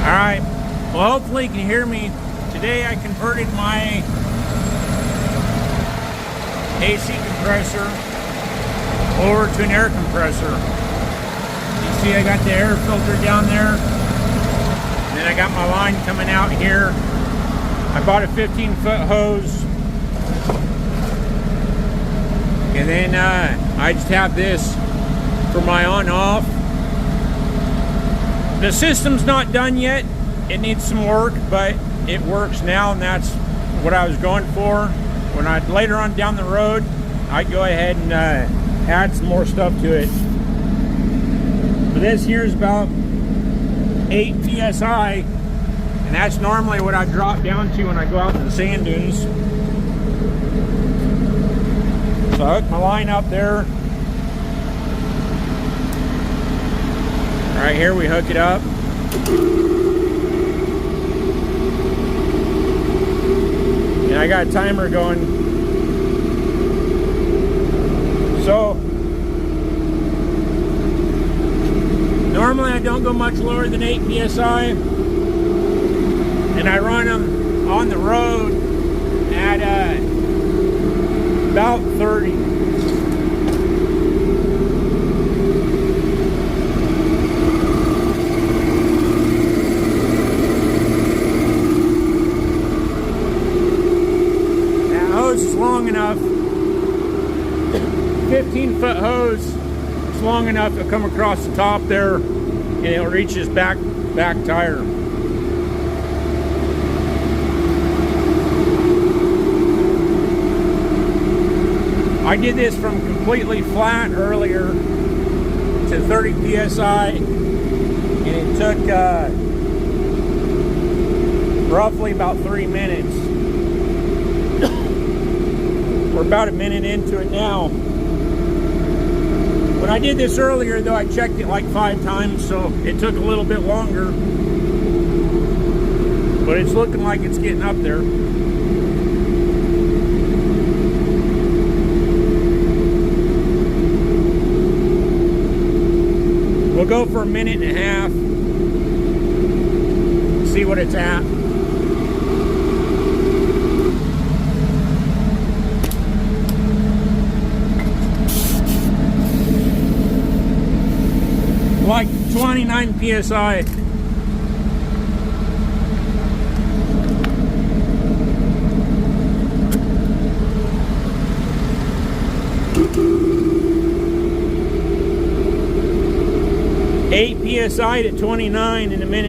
Alright, well hopefully you can hear me. Today I converted my AC compressor over to an air compressor. You see I got the air filter down there. And then I got my line coming out here. I bought a 15-foot hose. And then I just have this for my on-off. The system's not done yet. It needs some work, but it works now, and that's what I was going for. When later on down the road, I'd go ahead and add some more stuff to it. But this here is about 8 psi, and that's normally what I drop down to when I go out to the sand dunes. So I hook my line up there. Right here we hook it up. And I got a timer going. So normally I don't go much lower than 8 psi. And I run them on the road at about 30. Long enough, 15-foot hose is long enough to come across the top there, and it'll reach his back tire. I did this from completely flat earlier to 30 psi, and it took roughly about 3 minutes. We're about a minute into it now. When I did this earlier, though, I checked it like 5 times, so it took a little bit longer. But it's looking like it's getting up there. We'll go for a minute and a half. See what it's at. Like 29 psi. Eight psi to 29 in a minute.